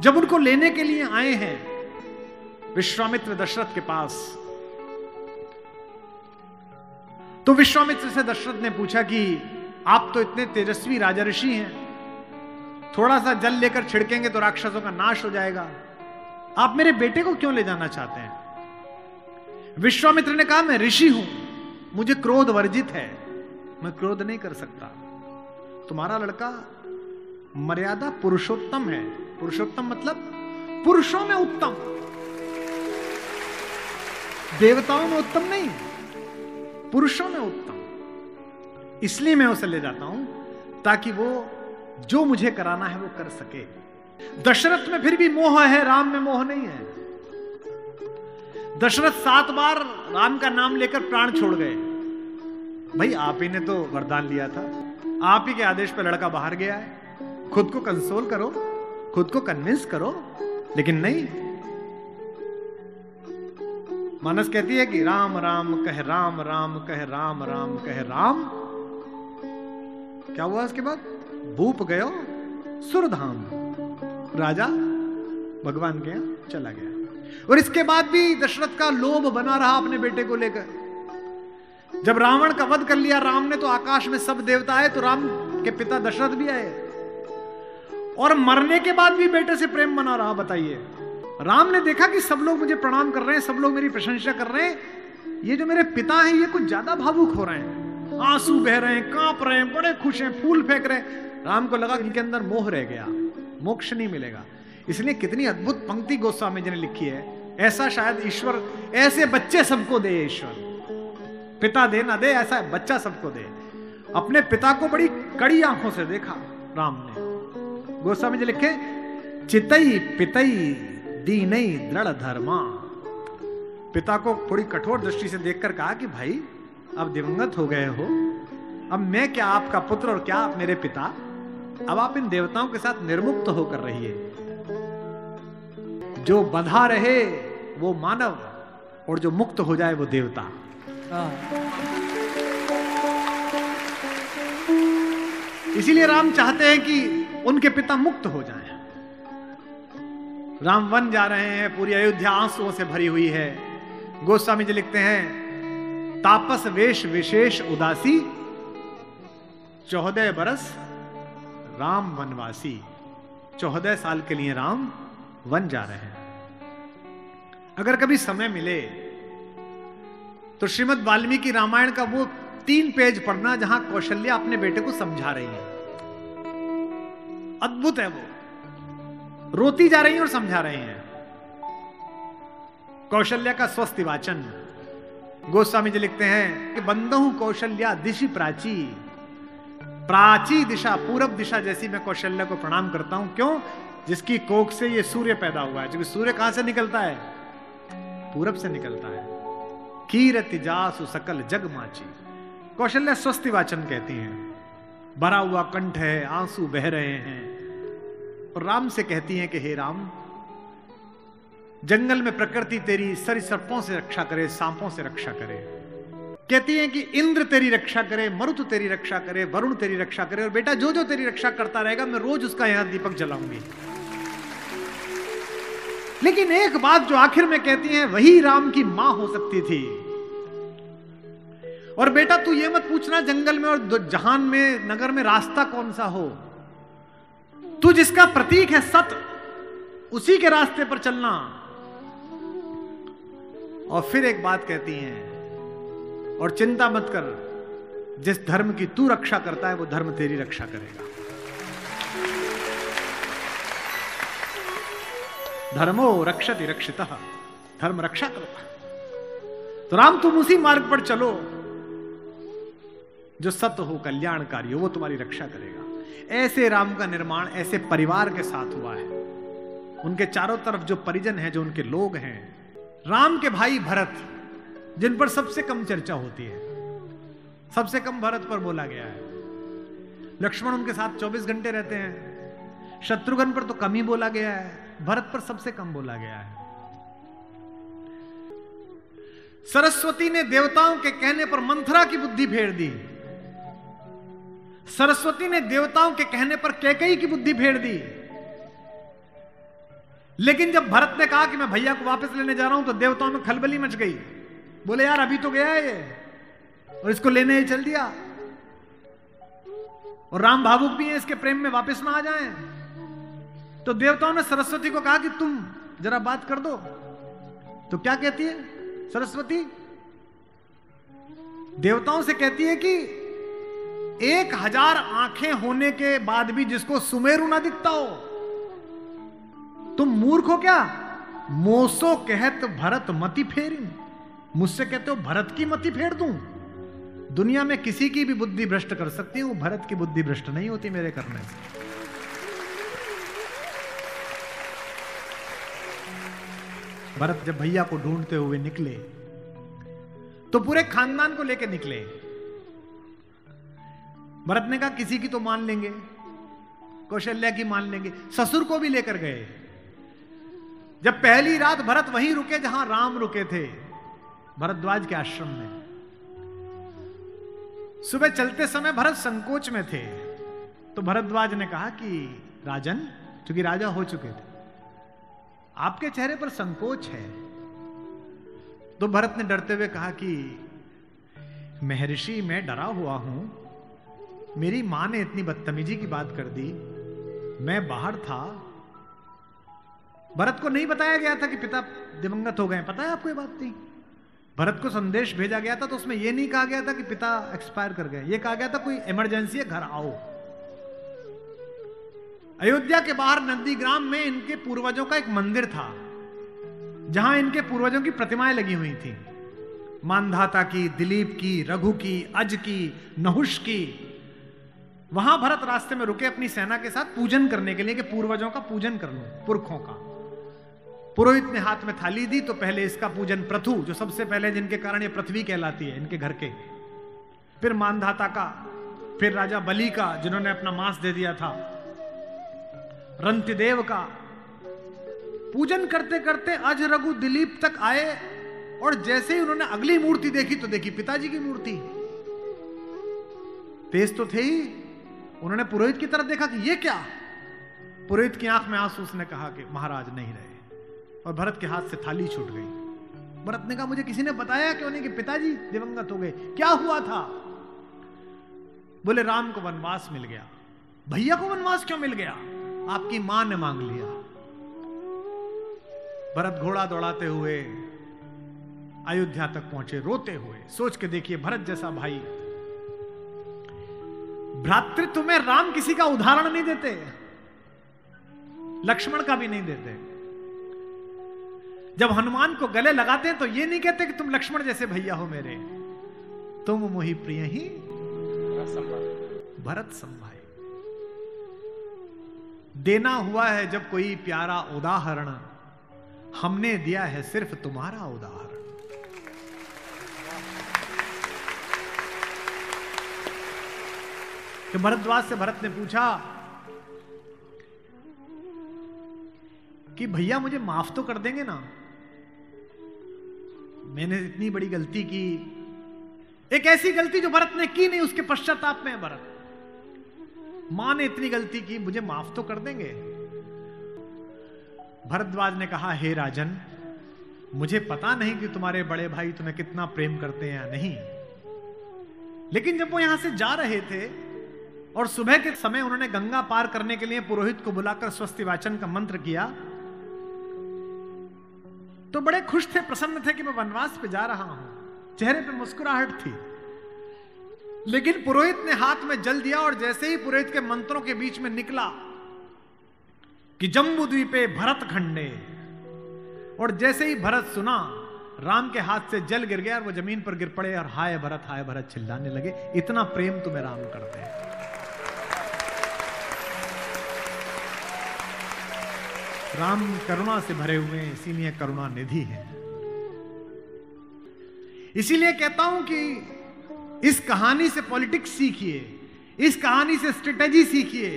जब उनको लेने के लिए आए हैं विश्वामित्र दशरथ के पास, तो विश्वामित्र से दशरथ ने पूछा कि आप तो इतने तेजस्वी राजा ऋषि हैं, थोड़ा सा जल लेकर छिड़केंगे तो राक्षसों का नाश हो जाएगा, आप मेरे बेटे को क्यों ले जाना चाहते हैं? विश्वामित्र ने कहा, मैं ऋषि हूं, मुझे क्रोध वर्जित है, मैं क्रोध नहीं कर सकता। तुम्हारा लड़का मर्यादा पुरुषोत्तम है। पुरुषोत्तम मतलब पुरुषों में उत्तम, देवताओं में उत्तम नहीं, पुरुषों में उत्तम। इसलिए मैं उसे ले जाता हूं ताकि वो जो मुझे कराना है वो कर सके। दशरथ में फिर भी मोह है, राम में मोह नहीं है। दशरथ 7 बार राम का नाम लेकर प्राण छोड़ गए। भाई आप ही ने तो वरदान लिया था, आप ही के आदेश पर लड़का बाहर गया है, खुद को कंसोल करो, खुद को कन्विंस करो। लेकिन नहीं, मानस कहती है कि राम राम कह राम, राम कह राम, राम कह राम। क्या हुआ उसके बाद? भूप गयो सुरधाम, राजा भगवान के यहां चला गया। और इसके बाद भी दशरथ का लोभ बना रहा अपने बेटे को लेकर। जब रावण का वध कर लिया राम ने, तो आकाश में सब देवता आए, तो राम के पिता दशरथ भी आए, और मरने के बाद भी बेटे से प्रेम बना रहा। बताइए, राम ने देखा कि सब लोग मुझे प्रणाम कर रहे हैं, सब लोग मेरी प्रशंसा कर रहे हैं, ये जो मेरे पिता हैं ये कुछ ज्यादा भावुक हो रहे हैं, आंसू बह रहे हैं, कांप रहे हैं, बड़े खुश हैं, फूल फेंक रहे हैं। राम को लगा इनके अंदर मोह रह गया, मोक्ष नहीं मिलेगा। इसलिए कितनी अद्भुत पंक्ति गोस्वामी जी ने लिखी है, ऐसा शायद ईश्वर, ऐसे बच्चे सबको दे ईश्वर, पिता दे ना दे, ऐसा बच्चा सबको दे। अपने पिता को बड़ी कड़ी आंखों से देखा राम ने। गोस्वामी जी लिखे, चितई पितई दीनई दृढ़ धर्मा। पिता को थोड़ी कठोर दृष्टि से देखकर कहा कि भाई अब दिवंगत हो गए हो, अब मैं क्या आपका पुत्र और क्या आप मेरे पिता, अब आप इन देवताओं के साथ निर्मुक्त होकर रहिए। जो बंधा रहे वो मानव, और जो मुक्त हो जाए वो देवता। इसीलिए राम चाहते हैं कि उनके पिता मुक्त हो जाएं। राम वन जा रहे हैं, पूरी अयोध्या आंसुओं से भरी हुई है। गोस्वामी जी लिखते हैं, तापस वेश विशेष उदासी, 14 बरस राम वनवासी। 14 साल के लिए राम वन जा रहे हैं। अगर कभी समय मिले तो श्रीमद् वाल्मीकि रामायण का वो 3 पेज पढ़ना जहां कौशल्या अपने बेटे को समझा रही है। अद्भुत है वो, रोती जा रही है और समझा रही हैं। कौशल्या का स्वस्ति वाचन गोस्वामी जी लिखते हैं कि बंदहु कौशल्या दिशि प्राची, प्राची दिशा, पूरब दिशा जैसी मैं कौशल्या को प्रणाम करता हूं। क्यों? जिसकी कोख से ये सूर्य पैदा हुआ है। क्योंकि सूर्य कहां से निकलता है? पूरब से निकलता है। कीरति जासु सकल जग माची। कौशल्या स्वस्ति वाचन कहती हैं। भरा हुआ कंठ है, आंसू बह रहे हैं, और राम से कहती हैं कि हे राम, जंगल में प्रकृति तेरी सरीसृपों से रक्षा करे, सांपों से रक्षा करे। कहती हैं कि इंद्र तेरी रक्षा करे, मरुत तेरी रक्षा करे, वरुण तेरी रक्षा करे, और बेटा जो जो तेरी रक्षा करता रहेगा मैं रोज उसका यहां दीपक जलाऊंगी। लेकिन एक बात जो आखिर में कहती हैं, वही राम की मां हो सकती थी। और बेटा तू ये मत पूछना जंगल में और जहान में, नगर में रास्ता कौन सा हो, तू जिसका प्रतीक है सत्य, उसी के रास्ते पर चलना। और फिर एक बात कहती हैं, और चिंता मत कर, जिस धर्म की तू रक्षा करता है वो धर्म तेरी रक्षा करेगा। धर्मो रक्षति रक्षितः, धर्म रक्षा करता है। तो राम तुम उसी मार्ग पर चलो जो सत्य हो, कल्याणकारी हो, वो तुम्हारी रक्षा करेगा। ऐसे राम का निर्माण ऐसे परिवार के साथ हुआ है। उनके चारों तरफ जो परिजन हैं, जो उनके लोग हैं, राम के भाई भरत, जिन पर सबसे कम चर्चा होती है, सबसे कम भरत पर बोला गया है। लक्ष्मण उनके साथ 24 घंटे रहते हैं। शत्रुघ्न पर तो कम ही बोला गया है, भरत पर सबसे कम बोला गया है। सरस्वती ने देवताओं के कहने पर मंथरा की बुद्धि फेर दी। सरस्वती ने देवताओं के कहने पर कैकेयी की बुद्धि फेर दी। लेकिन जब भरत ने कहा कि मैं भैया को वापस लेने जा रहा हूं तो देवताओं में खलबली मच गई। बोले यार अभी तो गया है ये, और इसको लेने ही चल दिया, और राम भावुक भी है, इसके प्रेम में वापस ना आ जाएं। तो देवताओं ने सरस्वती को कहा कि तुम जरा बात कर दो। तो क्या कहती है सरस्वती? देवताओं से कहती है कि 1000 आंखें होने के बाद भी जिसको सुमेरु ना दिखता हो, तुम मूर्ख हो क्या? मोसो कहत भरत मति फेरिन, मुझसे कहते हो भरत की मति फेर दूं? दुनिया में किसी की भी बुद्धि भ्रष्ट कर सकती हूं, भरत की बुद्धि भ्रष्ट नहीं होती मेरे करने से। भरत जब भैया को ढूंढते हुए निकले तो पूरे खानदान को लेकर निकले। भरत ने कहा किसी की तो मान लेंगे, कौशल्या की मान लेंगे, ससुर को भी लेकर गए। जब पहली रात भरत वहीं रुके जहां राम रुके थे, भरद्वाज के आश्रम में। सुबह चलते समय भरत संकोच में थे, तो भरद्वाज ने कहा कि राजन, क्योंकि राजा हो चुके थे, आपके चेहरे पर संकोच है। तो भरत ने डरते हुए कहा कि महर्षि मैं डरा हुआ हूं, मेरी मां ने इतनी बदतमीजी की बात कर दी, मैं बाहर था। भरत को नहीं बताया गया था कि पिता दिवंगत हो गए, पता है आपको ये बात थी? भरत को संदेश भेजा गया था तो उसमें यह नहीं कहा गया था कि पिता एक्सपायर कर गए, यह कहा गया था कोई इमरजेंसी है, घर आओ। अयोध्या के बाहर नंदीग्राम में इनके पूर्वजों का एक मंदिर था, जहां इनके पूर्वजों की प्रतिमाएं लगी हुई थी, मानधाता की, दिलीप की, रघु की, अज की, नहुष की। वहां भरत रास्ते में रुके अपनी सेना के साथ पूजन करने के लिए कि पूर्वजों का पूजन कर लूं, पुरखों का। पुरोहित ने हाथ में थाली दी तो पहले इसका पूजन, प्रथु जो सबसे पहले जिनके कारण ये पृथ्वी कहलाती है इनके घर के, फिर मानधाता का, फिर राजा बलि का जिन्होंने अपना मांस दे दिया था, रंतिदेव का। पूजन करते करते अज, रघु, दिलीप तक आए, और जैसे ही उन्होंने अगली मूर्ति देखी तो देखी पिताजी की मूर्ति। तेज तो थे ही, उन्होंने पुरोहित की तरफ देखा कि ये क्या? पुरोहित की आंख में आंसू, उसने कहा कि महाराज नहीं रहे, और भरत के हाथ से थाली छूट गई। भरत ने कहा मुझे किसी ने बताया क्यों नहीं कि पिताजी दिवंगत हो गए, क्या हुआ था? बोले राम को वनवास मिल गया। भैया को वनवास क्यों मिल गया? आपकी मां ने मांग लिया। भरत घोड़ा दौड़ाते हुए अयोध्या तक पहुंचे, रोते हुए। सोच के देखिए, भरत जैसा भाई, भ्रातृत्व में राम किसी का उदाहरण नहीं देते, लक्ष्मण का भी नहीं देते। जब हनुमान को गले लगाते हैं तो ये नहीं कहते कि तुम लक्ष्मण जैसे भैया हो मेरे, तुम मोहि प्रिय ही भरत संभाए। देना हुआ है जब कोई प्यारा उदाहरण, हमने दिया है सिर्फ तुम्हारा उदाहरण। तो भरद्वाज से भरत ने पूछा कि भैया मुझे माफ तो कर देंगे ना, मैंने इतनी बड़ी गलती की, एक ऐसी गलती जो भरत ने की नहीं, उसके पश्चाताप में है भरत। मां ने इतनी गलती की, मुझे माफ तो कर देंगे? भरद्वाज ने कहा हे राजन, मुझे पता नहीं कि तुम्हारे बड़े भाई तुम्हें कितना प्रेम करते हैं या नहीं, लेकिन जब वो यहां से जा रहे थे और सुबह के समय उन्होंने गंगा पार करने के लिए पुरोहित को बुलाकर स्वस्ति वाचन का मंत्र किया, तो बड़े खुश थे, प्रसन्न थे कि मैं वनवास पे जा रहा हूं, चेहरे पे मुस्कुराहट थी। लेकिन पुरोहित ने हाथ में जल दिया, और जैसे ही पुरोहित के मंत्रों के बीच में निकला कि जम्बू द्वीपे भरत खंडे, और जैसे ही भरत सुना, राम के हाथ से जल गिर गया और वो जमीन पर गिर पड़े और हाय भरत चिल्लाने लगे, इतना प्रेम तुम्हें राम करते हैं। राम करुणा से भरे हुए हैं, इसीलिए करुणा निधि है। इसीलिए कहता हूं कि इस कहानी से पॉलिटिक्स सीखिए, इस कहानी से स्ट्रेटेजी सीखिए,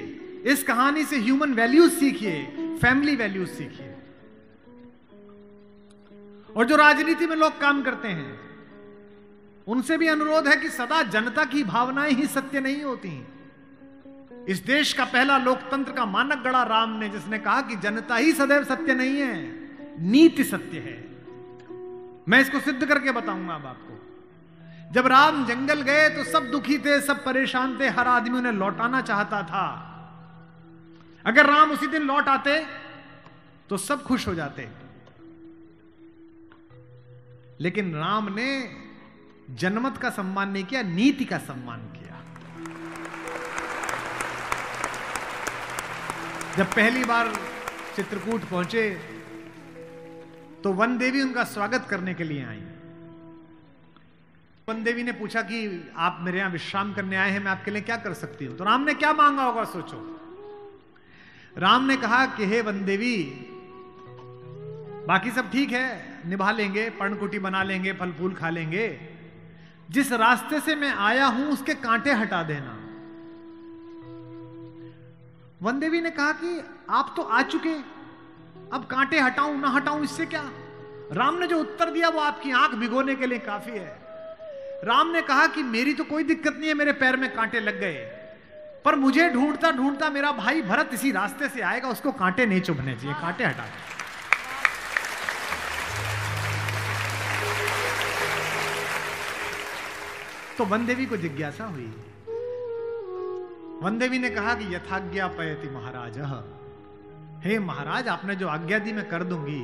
इस कहानी से ह्यूमन वैल्यूज सीखिए, फैमिली वैल्यूज सीखिए। और जो राजनीति में लोग काम करते हैं, उनसे भी अनुरोध है कि सदा जनता की भावनाएं ही सत्य नहीं होती। इस देश का पहला लोकतंत्र का मानक गढ़ा राम ने, जिसने कहा कि जनता ही सदैव सत्य नहीं है, नीति सत्य है। मैं इसको सिद्ध करके बताऊंगा अब आपको। जब राम जंगल गए तो सब दुखी थे, सब परेशान थे, हर आदमी उन्हें लौटाना चाहता था। अगर राम उसी दिन लौट आते तो सब खुश हो जाते, लेकिन राम ने जनमत का सम्मान नहीं किया, नीति का सम्मान किया। जब पहली बार चित्रकूट पहुंचे तो वन देवी उनका स्वागत करने के लिए आई। वन देवी ने पूछा कि आप मेरे यहां विश्राम करने आए हैं, मैं आपके लिए क्या कर सकती हूं। तो राम ने क्या मांगा होगा सोचो। राम ने कहा कि हे वन देवी, बाकी सब ठीक है, निभा लेंगे, पर्णकुटी बना लेंगे, फल फूल खा लेंगे, जिस रास्ते से मैं आया हूं उसके कांटे हटा देना। वन देवी ने कहा कि आप तो आ चुके, अब कांटे हटाऊं ना हटाऊं इससे क्या। राम ने जो उत्तर दिया वो आपकी आंख भिगोने के लिए काफी है। राम ने कहा कि मेरी तो कोई दिक्कत नहीं है, मेरे पैर में कांटे लग गए, पर मुझे ढूंढता ढूंढता मेरा भाई भरत इसी रास्ते से आएगा, उसको कांटे नहीं चुभने चाहिए, कांटे हटा दे। तो वन देवी को जिज्ञासा हुई। वन देवी ने कहा कि यथाज्ञा पयति महाराज, हे महाराज, आपने जो आज्ञा दी मैं कर दूंगी।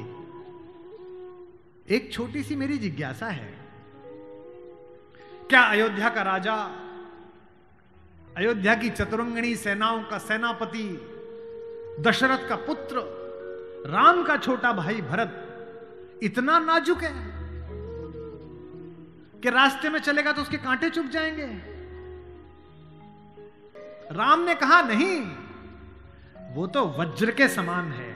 एक छोटी सी मेरी जिज्ञासा है, क्या अयोध्या का राजा, अयोध्या की चतुरंगिणी सेनाओं का सेनापति, दशरथ का पुत्र, राम का छोटा भाई भरत इतना नाजुक है कि रास्ते में चलेगा तो उसके कांटे चुभ जाएंगे? राम ने कहा नहीं, वो तो वज्र के समान है,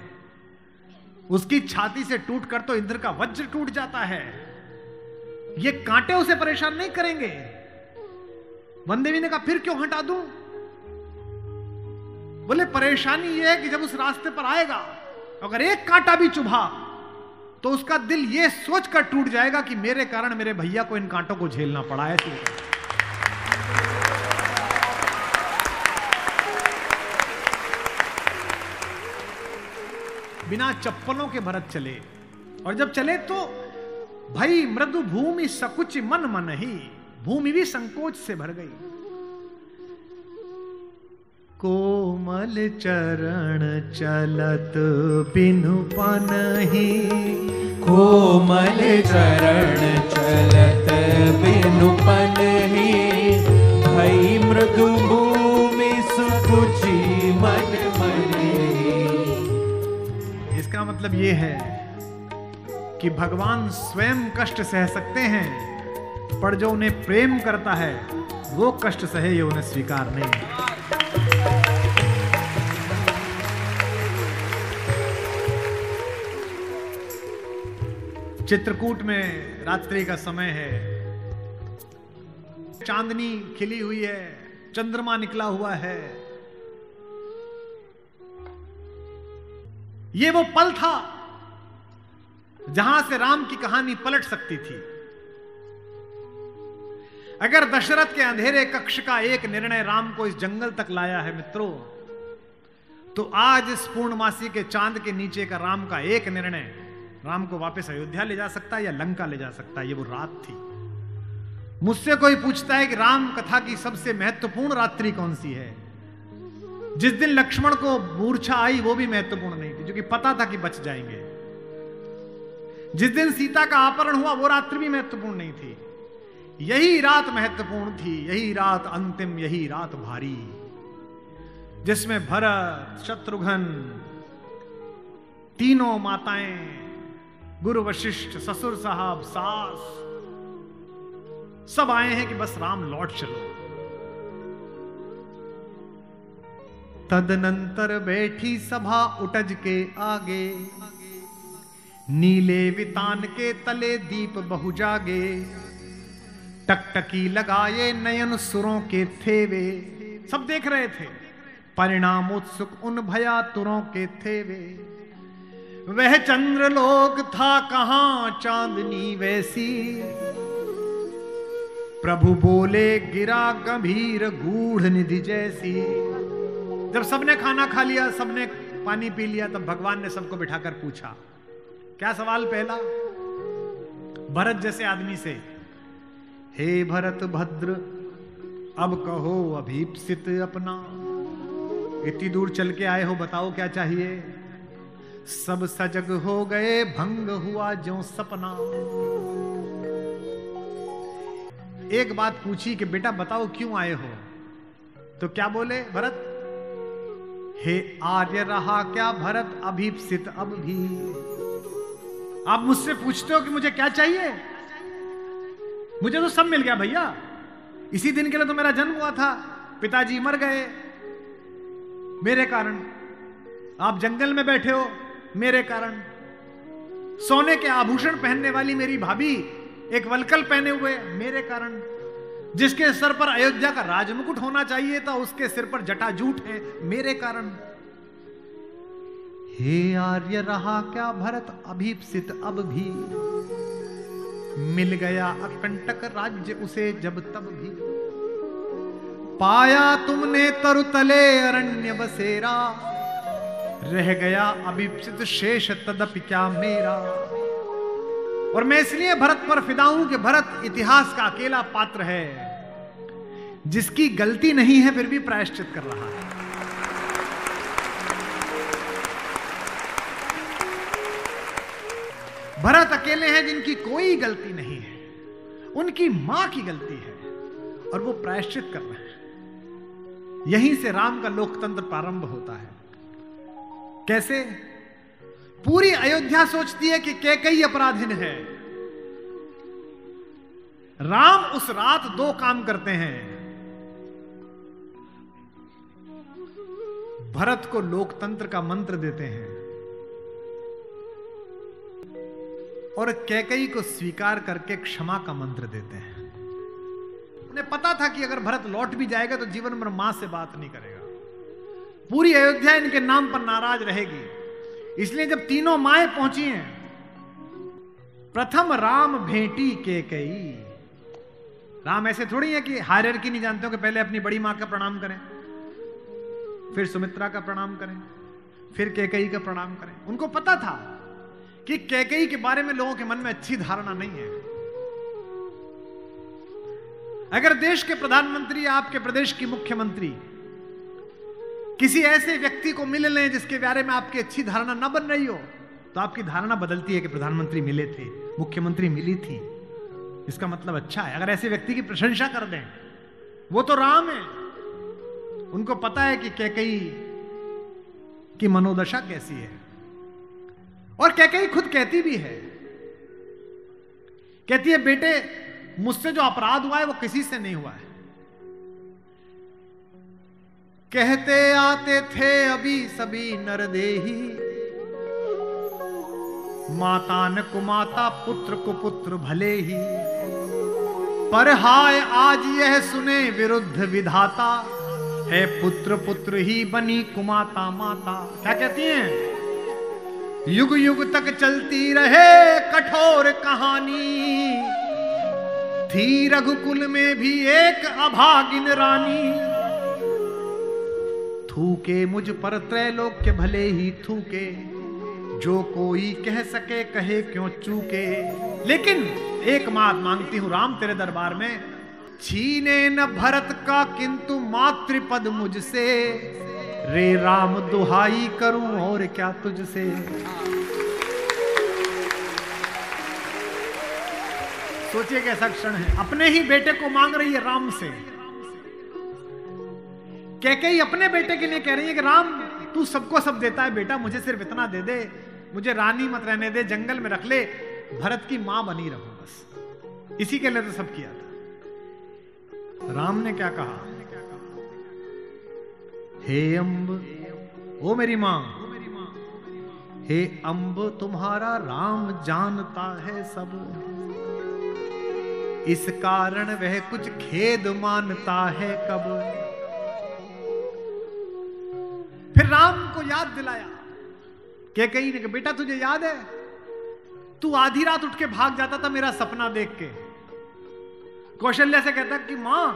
उसकी छाती से टूटकर तो इंद्र का वज्र टूट जाता है, ये कांटे उसे परेशान नहीं करेंगे। वन देवी ने कहा फिर क्यों हटा दूं? बोले परेशानी यह है कि जब उस रास्ते पर आएगा, अगर एक कांटा भी चुभा तो उसका दिल यह सोचकर टूट जाएगा कि मेरे कारण मेरे भैया को इन कांटों को झेलना पड़ा है। बिना चप्पलों के भरत चले, और जब चले तो भाई मृदु भूमि सकुच मन मन ही, भूमि भी संकोच से भर गई। कोमल चरण चलत बिनु पनहि, कोमल चरण चलत बिनु पनहि, भई मृदु भूमि सुकुचि मन मनि। इसका मतलब यह है कि भगवान स्वयं कष्ट सह सकते हैं, पर जो उन्हें प्रेम करता है वो कष्ट सहे ये उन्हें स्वीकार नहीं। चित्रकूट में रात्रि का समय है, चांदनी खिली हुई है, चंद्रमा निकला हुआ है। ये वो पल था जहां से राम की कहानी पलट सकती थी। अगर दशरथ के अंधेरे कक्ष का एक निर्णय राम को इस जंगल तक लाया है मित्रों, तो आज इस पूर्णमासी के चांद के नीचे का राम का एक निर्णय राम को वापस अयोध्या ले जा सकता है या लंका ले जा सकता है। ये वो रात थी। मुझसे कोई पूछता है कि राम कथा की सबसे महत्वपूर्ण रात्रि कौन सी है, जिस दिन लक्ष्मण को मूर्छा आई वो भी महत्वपूर्ण नहीं थी, क्योंकि पता था कि बच जाएंगे। जिस दिन सीता का अपहरण हुआ वो रात्रि भी महत्वपूर्ण नहीं थी। यही रात महत्वपूर्ण थी, यही रात अंतिम, यही रात भारी, जिसमें भरत, शत्रुघ्न, तीनों माताएं, गुरु वशिष्ठ, ससुर साहब, सास, सब आए हैं कि बस राम लौट चलो। तदनंतर बैठी सभा उटज के आगे, नीले वितान के तले दीप बहु जागे, टकटकी लगाए नयन सुरों के थे वे। सब देख रहे थे, परिणाम उत्सुक उन भयातुरों के थे वे। वह चंद्रलोक था कहां चांदनी वैसी, प्रभु बोले गिरा गंभीर गूढ़ निधि जैसी। जब सबने खाना खा लिया, सबने पानी पी लिया, तब भगवान ने सबको बिठाकर पूछा। क्या सवाल पहला? भरत जैसे आदमी से, हे भरत भद्र, अब कहो अभीप्सित अपना। इतनी दूर चल के आए हो, बताओ क्या चाहिए? सब सजग हो गए, भंग हुआ ज्यों सपना। एक बात पूछी कि बेटा बताओ क्यों आए हो? तो क्या बोले भरत? हे आर्य रहा क्या भरत अभीप्सित अब भी। आप मुझसे पूछते हो कि मुझे क्या चाहिए? मुझे तो सब मिल गया भैया। इसी दिन के लिए तो मेरा जन्म हुआ था, पिताजी मर गए मेरे कारण, आप जंगल में बैठे हो मेरे कारण, सोने के आभूषण पहनने वाली मेरी भाभी एक वलकल पहने हुए मेरे कारण, जिसके सर पर अयोध्या का राजमुकुट होना चाहिए था उसके सिर पर जटाजूट है मेरे कारण। हे आर्य रहा क्या भरत अभीप्सित अब भी। मिल गया अकंटक राज्य उसे जब तब भी। पाया तुमने तरुतले अरण्य बसेरा, रह गया अभीप्सित शेष तदपि क्या मेरा। और मैं इसलिए भरत पर फिदा हूं कि भरत इतिहास का अकेला पात्र है जिसकी गलती नहीं है फिर भी प्रायश्चित कर रहा है। भरत अकेले हैं जिनकी कोई गलती नहीं है, उनकी मां की गलती है और वो प्रायश्चित कर रहे हैं। यहीं से राम का लोकतंत्र प्रारंभ होता है। कैसे? पूरी अयोध्या सोचती है कि कैकेयी अपराधीन है। राम उस रात दो काम करते हैं। भरत को लोकतंत्र का मंत्र देते हैं और कैकेयी को स्वीकार करके क्षमा का मंत्र देते हैं। उन्हें पता था कि अगर भरत लौट भी जाएगा तो जीवन भर मां से बात नहीं करेगा, पूरी अयोध्या इनके नाम पर नाराज रहेगी। इसलिए जब तीनों माएं पहुंची हैं, प्रथम राम भेंटी कैकेयी। राम ऐसे थोड़ी है कि हायरार्की नहीं जानते हो कि पहले अपनी बड़ी मां का प्रणाम करें, फिर सुमित्रा का प्रणाम करें, फिर कैकेयी का प्रणाम करें। उनको पता था कि कैकेयी के बारे में लोगों के मन में अच्छी धारणा नहीं है। अगर देश के प्रधानमंत्री, आपके प्रदेश की मुख्यमंत्री किसी ऐसे व्यक्ति को मिल लें जिसके बारे में आपकी अच्छी धारणा न बन रही हो, तो आपकी धारणा बदलती है कि प्रधानमंत्री मिले थे, मुख्यमंत्री मिली थी, इसका मतलब अच्छा है। अगर ऐसे व्यक्ति की प्रशंसा कर दें, वो तो राम है, उनको पता है कि कैकेयी की मनोदशा कैसी है। और कैकेयी खुद कहती भी है, कहती है बेटे मुझसे जो अपराध हुआ है वो किसी से नहीं हुआ है। कहते आते थे अभी सभी नरदेही, माता न कुमाता पुत्र को पुत्र भले ही, पर हाय आज यह सुने विरुद्ध विधाता, है पुत्र पुत्र ही बनी कुमाता माता। क्या कहती हैं? युग युग तक चलती रहे कठोर कहानी, थी रघुकुल में भी एक अभागिन रानी, थूके मुझ पर त्रैलोक्य भले ही थूके, जो कोई कह सके कहे क्यों चूके। लेकिन एक बात मांगती हूं राम तेरे दरबार में, छीने न भरत का किंतु मातृपद मुझसे, रे राम दुहाई करूं और क्या तुझसे। सोचिए कैसा क्षण है, अपने ही बेटे को मांग रही है राम से। कैकेयी अपने बेटे के लिए कह रही है कि राम तू सबको सब देता है बेटा, मुझे सिर्फ इतना दे दे, मुझे रानी मत रहने दे, जंगल में रख ले, भरत की मां बनी रहूं बस। इसी के लिए तो सब किया था। राम ने क्या कहा? हे अम्ब, ओ मेरी मां, हे अम्ब तुम्हारा राम जानता है सब, इस कारण वह कुछ खेद मानता है कब। फिर राम को याद दिलाया कैकेयी ने कि बेटा तुझे याद है तू आधी रात उठ के भाग जाता था मेरा सपना देख के। कौशल्या से कहता कि मां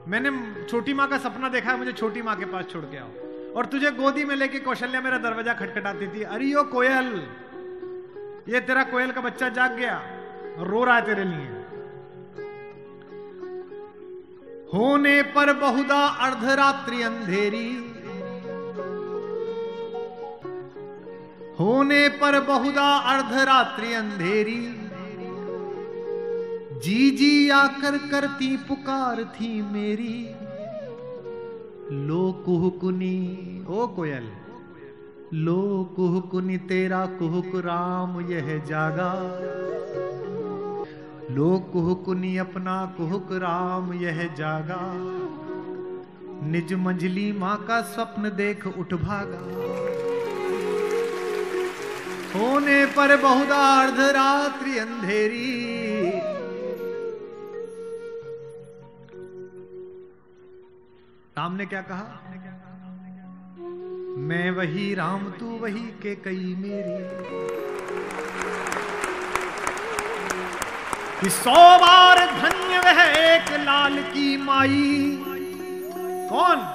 मैंने छोटी मां का सपना देखा है, मुझे छोटी मां के पास छोड़ के आओ। और तुझे गोदी में लेके कौशल्या मेरा दरवाजा खटखटाती थी, अरे यो कोयल, ये तेरा कोयल का बच्चा जाग गया, रो रहा है तेरे लिए। होने पर बहुधा अर्धरात्रि अंधेरी, होने पर बहुधा अर्धरात्रि अंधेरी, जी जी आकर करती पुकार थी मेरी। लो कुहुकुनी, ओ कोयल, लो कुहुकुनी तेरा कुहुक राम यह जागा। लो कुहुकुनी अपना कुहुक राम यह जागा। निज मंझली मां का स्वप्न देख उठ भागा। होने पर बहुधा अर्धरात्रि अंधेरी, राम ने क्या कहा? मैं वही राम तू वही के कई मेरी। कि 100 बार धन्य वह एक लाल की माई। कौन?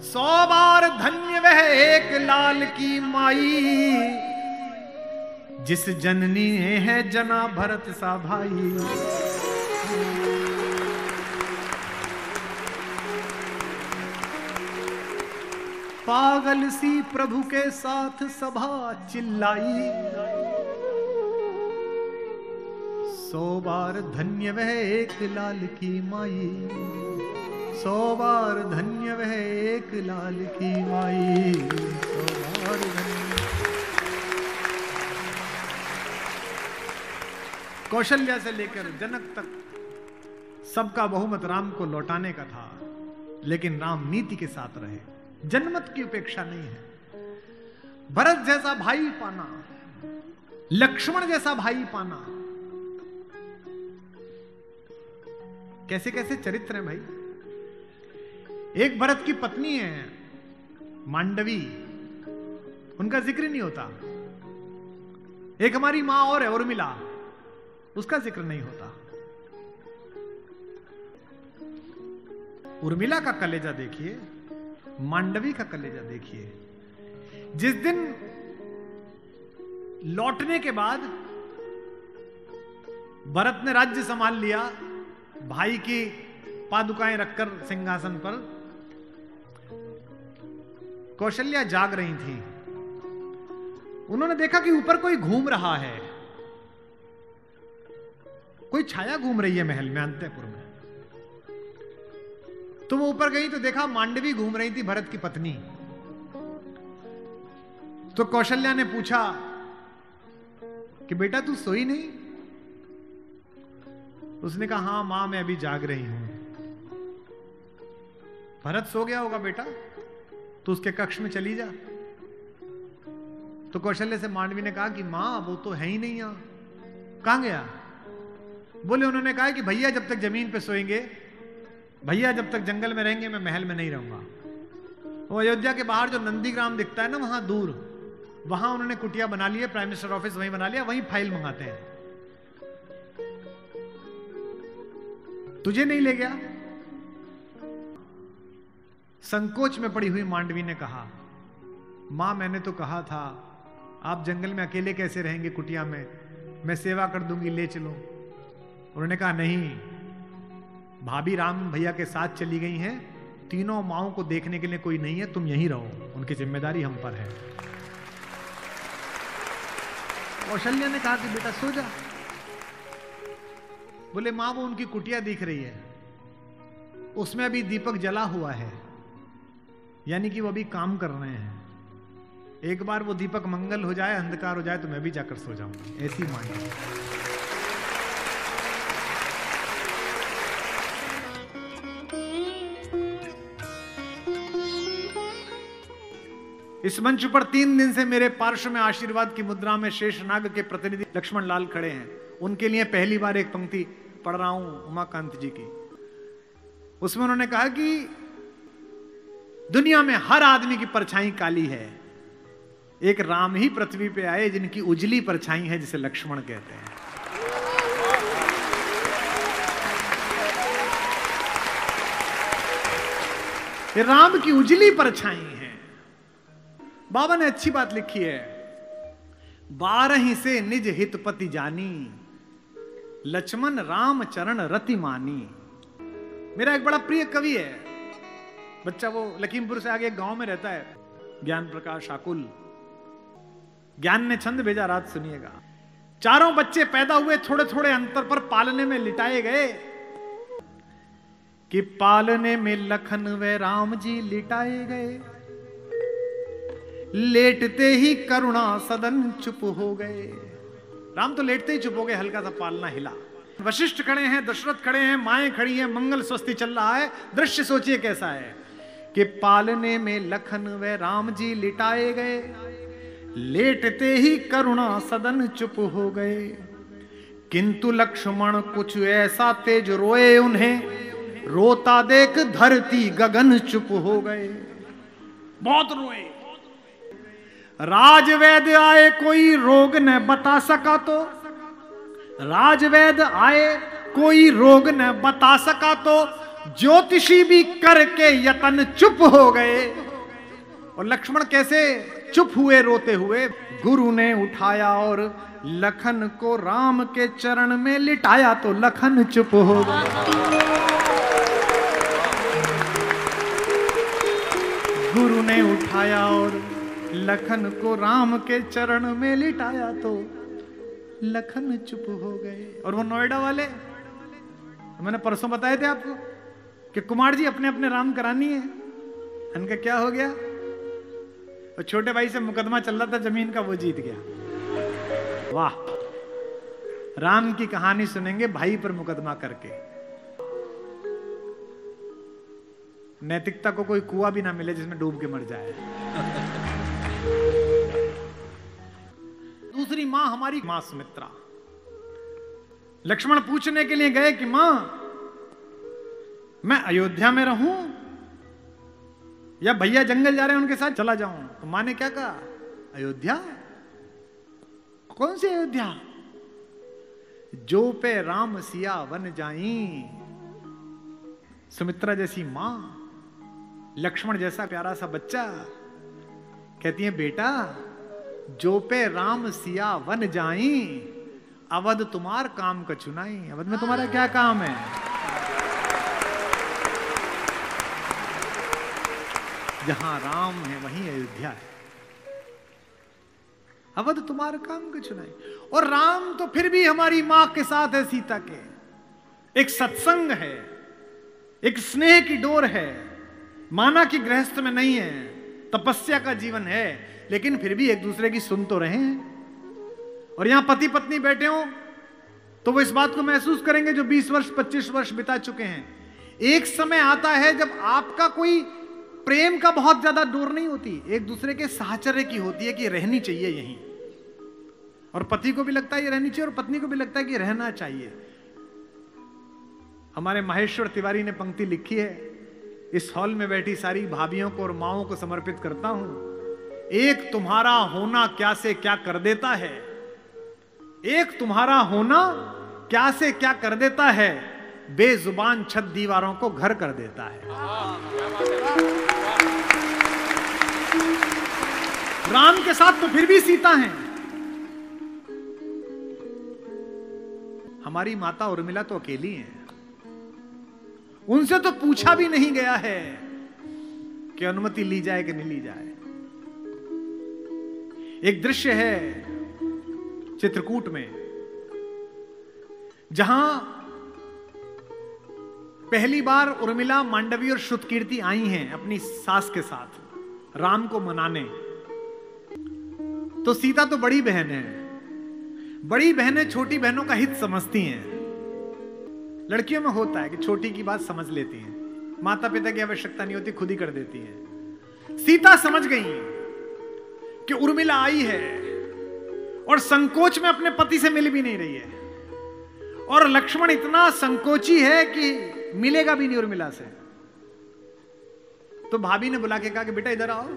100 बार धन्य वह एक लाल की माई, जिस जननी है जना भरत सा भाई। पागल सी प्रभु के साथ सभा चिल्लाई। 100 बार धन्य वह एक लाल की माई। 100 बार धन्य वह एक लाल की माई। 100 बार धन्य। कौशल्या से लेकर जनक तक सबका बहुमत राम को लौटाने का था, लेकिन राम नीति के साथ रहे। जनमत की उपेक्षा नहीं है। भरत जैसा भाई पाना, लक्ष्मण जैसा भाई पाना, कैसे कैसे चरित्र हैं भाई। एक भरत की पत्नी है मांडवी, उनका जिक्र नहीं होता। एक हमारी मां और है उर्मिला, उसका जिक्र नहीं होता। उर्मिला का कलेजा देखिए, मांडवी का कलेजा देखिए। जिस दिन लौटने के बाद भरत ने राज्य संभाल लिया, भाई की पादुकाएं रखकर सिंहासन पर, कौशल्या जाग रही थी। उन्होंने देखा कि ऊपर कोई घूम रहा है, कोई छाया घूम रही है महल में, अंतःपुर में। तो वो ऊपर गई तो देखा मांडवी घूम रही थी, भरत की पत्नी। तो कौशल्या ने पूछा कि बेटा तू सोई नहीं? उसने कहा हां मां मैं अभी जाग रही हूं। भरत सो गया होगा बेटा, तो उसके कक्ष में चली जा। तो कौशल्या से मांडवी ने कहा कि मां वो तो है ही नहीं यहां। कहां गया? बोले उन्होंने कहा कि भैया जब तक जमीन पे सोएंगे, भैया जब तक जंगल में रहेंगे, मैं महल में नहीं रहूंगा। वो अयोध्या के बाहर जो नंदीग्राम दिखता है ना, वहां दूर, वहां उन्होंने कुटिया बना ली है, प्राइम मिनिस्टर ऑफिस वहीं बना लिया, वहीं फाइल मंगाते हैं। तुझे नहीं ले गया? संकोच में पड़ी हुई मांडवी ने कहा मां मैंने तो कहा था आप जंगल में अकेले कैसे रहेंगे कुटिया में, मैं सेवा कर दूंगी, ले चलो। उन्होंने कहा नहीं, भाभी राम भैया के साथ चली गई हैं, तीनों माओं को देखने के लिए कोई नहीं है, तुम यहीं रहो, उनकी जिम्मेदारी हम पर है। कौशल्या ने कहा कि बेटा सो जा। बोले मां वो उनकी कुटिया दिख रही है, उसमें अभी दीपक जला हुआ है, यानी कि वो अभी काम कर रहे हैं। एक बार वो दीपक मंगल हो जाए, अंधकार हो जाए, तो मैं भी जाकर सो जाऊंगी। ऐसी मांगी। इस मंच पर 3 दिन से मेरे पार्श्व में आशीर्वाद की मुद्रा में शेषनाग के प्रतिनिधि लक्ष्मण लाल खड़े हैं। उनके लिए पहली बार एक पंक्ति पढ़ रहा हूं उमाकांत जी की। उसमें उन्होंने कहा कि दुनिया में हर आदमी की परछाई काली है, एक राम ही पृथ्वी पे आए जिनकी उजली परछाई है, जिसे लक्ष्मण कहते हैं। ये राम की उजली परछाई है। बाबा ने अच्छी बात लिखी है, 12 से निज हितपति जानी, लक्ष्मण राम चरण रति मानी। मेरा एक बड़ा प्रिय कवि है, बच्चा वो लखीमपुर से आगे एक गांव में रहता है, ज्ञान प्रकाश आकुल। ज्ञान ने छंद भेजा, रात सुनिएगा। चारों बच्चे पैदा हुए थोड़े थोड़े अंतर पर पालने में लिटाए गए, कि पालने में लखन व राम जी लिटाए गए, लेटते ही करुणा सदन चुप हो गए। राम तो लेटते ही चुप हो गए, हल्का सा पालना हिला। वशिष्ठ खड़े हैं, दशरथ खड़े हैं, माएं खड़ी हैं, मंगल स्वस्ति चल रहा है। दृश्य सोचिए कैसा है कि पालने में लखन व राम जी लिटाए गए, लेटते ही करुणा सदन चुप हो गए। किंतु लक्ष्मण कुछ ऐसा तेज रोए उन्हें, रोता देख धरती गगन चुप हो गए। बहुत रोए। राजवैद्य आए कोई रोग न बता सका तो, राजवैद्य आए कोई रोग न बता सका तो, ज्योतिषी भी करके यतन चुप हो गए। और लक्ष्मण कैसे चुप हुए रोते हुए? गुरु ने उठाया और लखन को राम के चरण में लिटाया तो लखन चुप हो गए। गुरु ने उठाया और लखन को राम के चरण में लिटाया तो लखन चुप हो गए। और वो नोएडा वाले, मैंने परसों बताए थे आपको कि कुमार जी अपने अपने राम करानी है। इनका क्या हो गया? और छोटे भाई से मुकदमा चल रहा था जमीन का, वो जीत गया। वाह, राम की कहानी सुनेंगे भाई पर मुकदमा करके। नैतिकता को कोई कुआं भी ना मिले जिसमें डूब के मर जाए। दूसरी मां हमारी मां सुमित्रा। लक्ष्मण पूछने के लिए गए कि मां, मैं अयोध्या में रहूं या भैया जंगल जा रहे हैं उनके साथ चला जाऊं? तो मां ने क्या कहा? अयोध्या? कौन सी अयोध्या? जो पे राम सिया वन जाई। सुमित्रा जैसी मां, लक्ष्मण जैसा प्यारा सा बच्चा, कहती है बेटा जो पे राम सिया वन जाई, अवध तुम्हार काम का चुनाई। अवध में तुम्हारा क्या काम है? जहां राम है वहीं अयोध्या है। अवध तुम्हारा काम का चुनाई। और राम तो फिर भी हमारी मां के साथ है, सीता के। एक सत्संग है, एक स्नेह की डोर है। माना कि गृहस्थ में नहीं है, तपस्या का जीवन है, लेकिन फिर भी एक दूसरे की सुन तो रहे हैं। और यहां पति पत्नी बैठे हो तो वो इस बात को महसूस करेंगे जो 20 वर्ष 25 वर्ष बिता चुके हैं। एक समय आता है जब आपका कोई प्रेम का बहुत ज्यादा डोर नहीं होती, एक दूसरे के साहचर्य की होती है कि रहनी चाहिए यहीं। और पति को भी लगता है ये रहनी चाहिए और पत्नी को भी लगता है कि रहना चाहिए। हमारे माहेश्वर तिवारी ने पंक्ति लिखी है, इस हॉल में बैठी सारी भाभियों को और माओं को समर्पित करता हूं। एक तुम्हारा होना क्या से क्या कर देता है, एक तुम्हारा होना क्या से क्या कर देता है, बेजुबान छत दीवारों को घर कर देता है। राम के साथ तो फिर भी सीता हैं। हमारी माता उर्मिला तो अकेली हैं। उनसे तो पूछा भी नहीं गया है कि अनुमति ली जाए कि नहीं ली जाए। एक दृश्य है चित्रकूट में, जहां पहली बार उर्मिला, मांडवी और श्रुतकीर्ति आई हैं अपनी सास के साथ राम को मनाने। तो सीता तो बड़ी बहन है, बड़ी बहनें छोटी बहनों का हित समझती हैं। लड़कियों में होता है कि छोटी की बात समझ लेती हैं, माता पिता की आवश्यकता नहीं होती, खुद ही कर देती हैं। सीता समझ गई कि उर्मिला आई है और संकोच में अपने पति से मिल भी नहीं रही है, और लक्ष्मण इतना संकोची है कि मिलेगा भी नहीं उर्मिला से। तो भाभी ने बुला के कहा कि बेटा इधर आओ।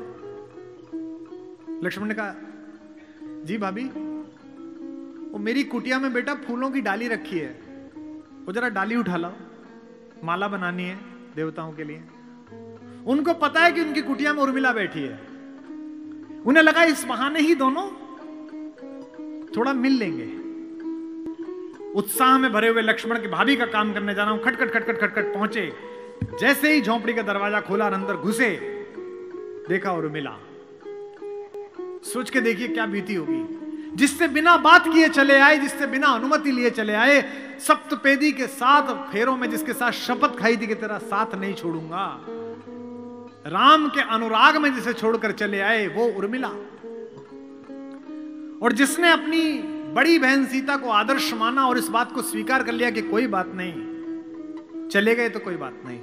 लक्ष्मण ने कहा जी भाभी, वो मेरी कुटिया में बेटा फूलों की डाली रखी है, वो जरा डाली उठा लाओ, माला बनानी है देवताओं के लिए। उनको पता है कि उनकी कुटिया में उर्मिला बैठी है। उन्हें लगा इस बहाने ही दोनों थोड़ा मिल लेंगे। उत्साह में भरे हुए लक्ष्मण के भाभी का काम करने जा रहा हूं, खटखट खटखट खटखट पहुंचे। जैसे ही झोंपड़ी का दरवाजा खोला और अंदर घुसे, देखा और मिला। सोच के देखिए क्या बीती होगी। जिससे बिना बात किए चले आए, जिससे बिना अनुमति लिए चले आए, सप्तपेदी के 7 फेरों में जिसके साथ शपथ खाई थी कि तेरा साथ नहीं छोड़ूंगा, राम के अनुराग में जिसे छोड़कर चले आए, वो उर्मिला। और जिसने अपनी बड़ी बहन सीता को आदर्श माना और इस बात को स्वीकार कर लिया कि कोई बात नहीं, चले गए तो कोई बात नहीं,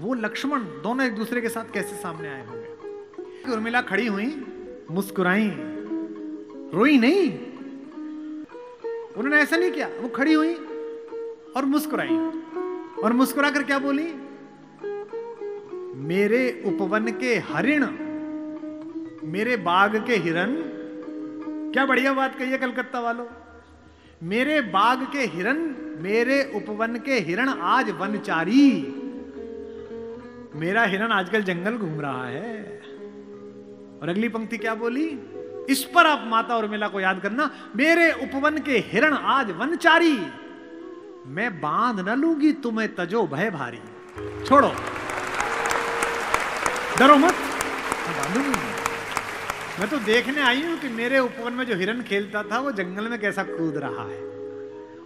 वो लक्ष्मण दोनों एक दूसरे के साथ कैसे सामने आए होंगे। उर्मिला खड़ी हुई, मुस्कुराई, रोई नहीं। उन्होंने ऐसा नहीं किया, वो खड़ी हुई और मुस्कुराई। और मुस्कुराकर क्या बोली? मेरे उपवन के हरिण, मेरे बाग के हिरन। क्या बढ़िया बात कही है कलकत्ता वालों। मेरे बाग के हिरन, मेरे उपवन के हिरन आज वनचारी। मेरा हिरन आजकल जंगल घूम रहा है। और अगली पंक्ति क्या बोली? इस पर आप माता उर्मिला को याद करना। मेरे उपवन के हिरन आज वनचारी, मैं बांध न लूंगी तुम्हें तजो भय भारी। छोड़ो, डरो मत, मैं बांधूंगी। मैं तो देखने आई हूं कि मेरे उपवन में जो हिरन खेलता था वो जंगल में कैसा कूद रहा है।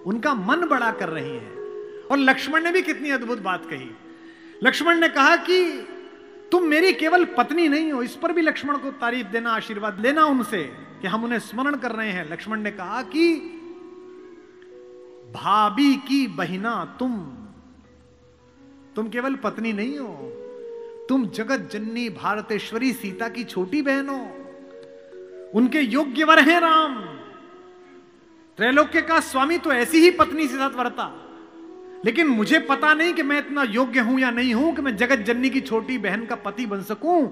उनका मन बड़ा कर रही है। और लक्ष्मण ने भी कितनी अद्भुत बात कही। लक्ष्मण ने कहा कि तुम मेरी केवल पत्नी नहीं हो। इस पर भी लक्ष्मण को तारीफ देना, आशीर्वाद लेना उनसे कि हम उन्हें स्मरण कर रहे हैं। लक्ष्मण ने कहा कि भाभी की बहिना तुम केवल पत्नी नहीं हो, तुम जगत जननी भारतेश्वरी सीता की छोटी बहन हो। उनके योग्य वर हैं राम। त्रैलोक्य का स्वामी तो ऐसी ही पत्नी के साथ वर्ता, लेकिन मुझे पता नहीं कि मैं इतना योग्य हूं या नहीं हूं कि मैं जगत जननी की छोटी बहन का पति बन सकूं।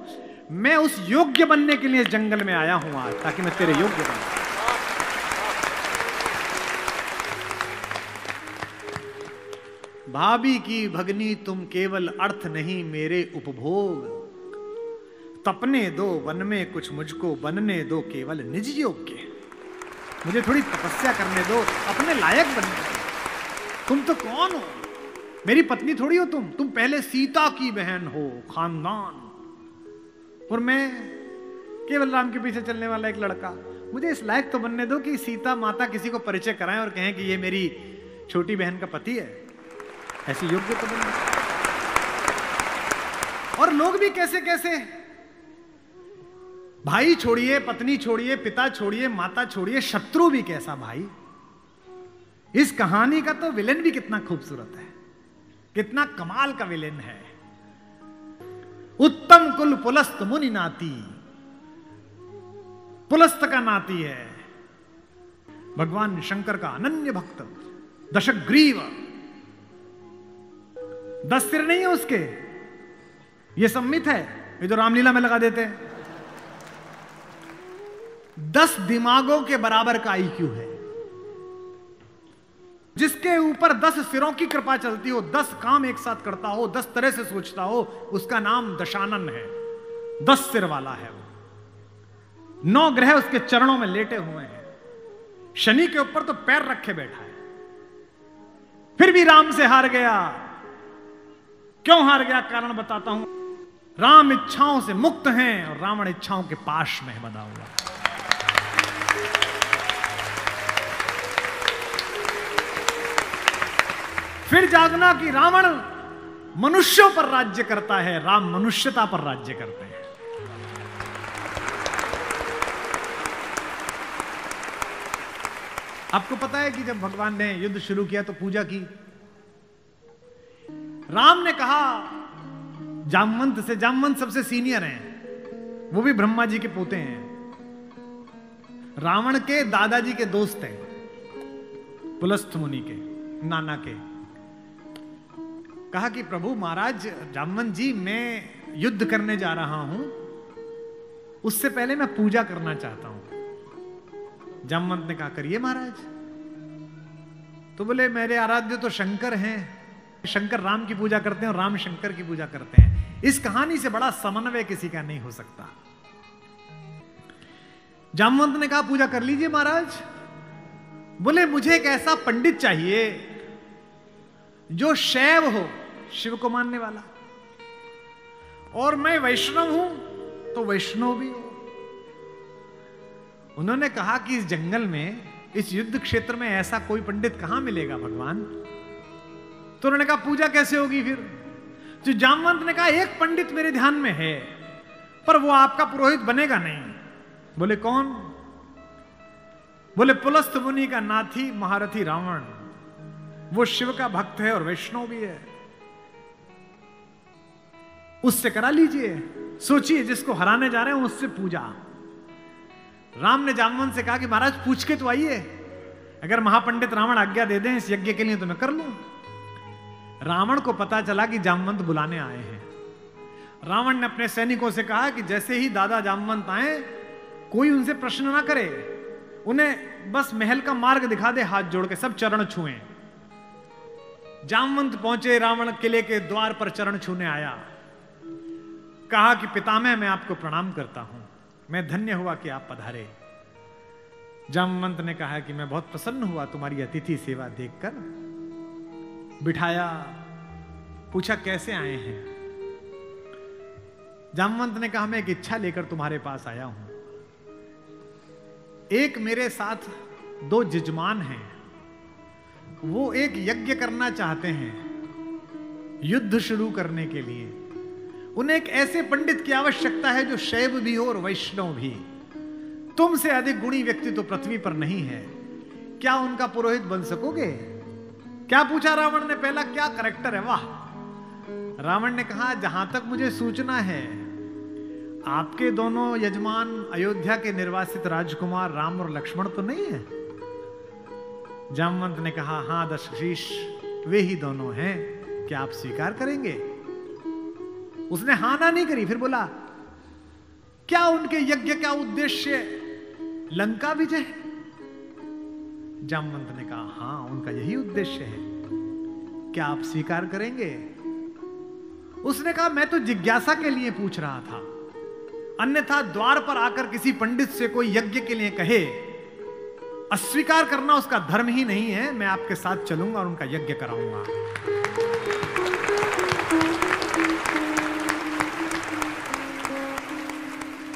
मैं उस योग्य बनने के लिए इस जंगल में आया हूं आज, ताकि मैं तेरे योग्य बनूं। भाभी की भगनी तुम केवल अर्थ नहीं मेरे उपभोग। तपने दो वन में कुछ मुझको, बनने दो केवल निज योग्य। मुझे थोड़ी तपस्या करने दो, अपने लायक बनने दो। तुम तो कौन हो? मेरी पत्नी थोड़ी हो तुम पहले सीता की बहन हो, खानदान। और मैं केवल राम के पीछे चलने वाला एक लड़का। मुझे इस लायक तो बनने दो कि सीता माता किसी को परिचय कराएं और कहें कि ये मेरी छोटी बहन का पति है। ऐसी योग्य तो बनने। और लोग भी कैसे कैसे, भाई छोड़िए, पत्नी छोड़िए, पिता छोड़िए, माता छोड़िए, शत्रु भी कैसा भाई। इस कहानी का तो विलेन भी कितना खूबसूरत है, कितना कमाल का विलेन है। उत्तम कुल पुलस्त मुनि नाती। पुलस्त का नाती है भगवान शंकर का अनन्य भक्त। दशग्रीव, 10 सिर नहीं है उसके, ये सम्मित है, ये जो रामलीला में लगा देते हैं। 10 दिमागों के बराबर का आईक्यू है। जिसके ऊपर 10 सिरों की कृपा चलती हो, 10 काम एक साथ करता हो, 10 तरह से सोचता हो, उसका नाम दशानन है। 10 सिर वाला है वो। 9 ग्रह उसके चरणों में लेटे हुए हैं। शनि के ऊपर तो पैर रखे बैठा है। फिर भी राम से हार गया। क्यों हार गया? कारण बताता हूं। राम इच्छाओं से मुक्त हैं और रावण इच्छाओं के पाश में बंधा हुआ। फिर जागना कि रावण मनुष्यों पर राज्य करता है, राम मनुष्यता पर राज्य करते हैं। आपको पता है कि जब भगवान ने युद्ध शुरू किया तो पूजा की। राम ने कहा जामवंत से, जामवंत सबसे सीनियर हैं, वो भी ब्रह्मा जी के पोते हैं, रावण के दादाजी के दोस्त हैं, पुलस्त्य मुनि के नाना के। कहा कि प्रभु महाराज जामवंत जी, मैं युद्ध करने जा रहा हूं, उससे पहले मैं पूजा करना चाहता हूं। जामवंत ने कहा करिए महाराज। तो बोले मेरे आराध्य तो शंकर हैं, शंकर राम की पूजा करते हैं और राम शंकर की पूजा करते हैं। इस कहानी से बड़ा समन्वय किसी का नहीं हो सकता। जामवंत ने कहा पूजा कर लीजिए महाराज। बोले मुझे एक ऐसा पंडित चाहिए जो शैव हो, शिव को मानने वाला, और मैं वैष्णव हूं तो वैष्णव भी हो। उन्होंने कहा कि इस जंगल में, इस युद्ध क्षेत्र में ऐसा कोई पंडित कहां मिलेगा भगवान। तो उन्होंने कहा पूजा कैसे होगी फिर। तो जामवंत ने कहा एक पंडित मेरे ध्यान में है, पर वो आपका पुरोहित बनेगा नहीं। बोले कौन। बोले पुलस्त्य मुनि का नाथी महारथी रावण, वो शिव का भक्त है और वैष्णव भी है, उससे करा लीजिए। सोचिए जिसको हराने जा रहे हैं उससे पूजा। राम ने जामवंत से कहा कि महाराज पूछ के तो आइए, अगर महापंडित रावण आज्ञा दे दें इस यज्ञ के लिए तो मैं कर लूं। रावण को पता चला कि जामवंत बुलाने आए हैं। रावण ने अपने सैनिकों से कहा कि जैसे ही दादा जामवंत आए कोई उनसे प्रश्न ना करे, उन्हें बस महल का मार्ग दिखा दे, हाथ जोड़ के सब चरण छुएं। जामवंत पहुंचे, रावण किले के द्वार पर चरण छूने आया, कहा कि पितामह मैं आपको प्रणाम करता हूं, मैं धन्य हुआ कि आप पधारे। जामवंत ने कहा कि मैं बहुत प्रसन्न हुआ तुम्हारी अतिथि सेवा देखकर। बिठाया, पूछा कैसे आए हैं। जामवंत ने कहा मैं एक इच्छा लेकर तुम्हारे पास आया हूं। एक मेरे साथ 2 जजमान हैं, वो एक यज्ञ करना चाहते हैं युद्ध शुरू करने के लिए। उन्हें एक ऐसे पंडित की आवश्यकता है जो शैव भी हो और वैष्णव भी। तुमसे अधिक गुणी व्यक्ति तो पृथ्वी पर नहीं है, क्या उनका पुरोहित बन सकोगे। क्या पूछा रावण ने पहला, क्या करैक्टर है। वाह। रावण ने कहा जहां तक मुझे सूचना है आपके दोनों यजमान अयोध्या के निर्वासित राजकुमार राम और लक्ष्मण तो नहीं है। जामवंत ने कहा हां दशशीष वे ही दोनों हैं, क्या आप स्वीकार करेंगे। उसने हां ना नहीं करी, फिर बोला क्या उनके यज्ञ का उद्देश्य लंका विजय है। जामवंत ने कहा हां उनका यही उद्देश्य है, क्या आप स्वीकार करेंगे। उसने कहा मैं तो जिज्ञासा के लिए पूछ रहा था, अन्यथा द्वार पर आकर किसी पंडित से कोई यज्ञ के लिए कहे, अस्वीकार करना उसका धर्म ही नहीं है। मैं आपके साथ चलूंगा और उनका यज्ञ कराऊंगा।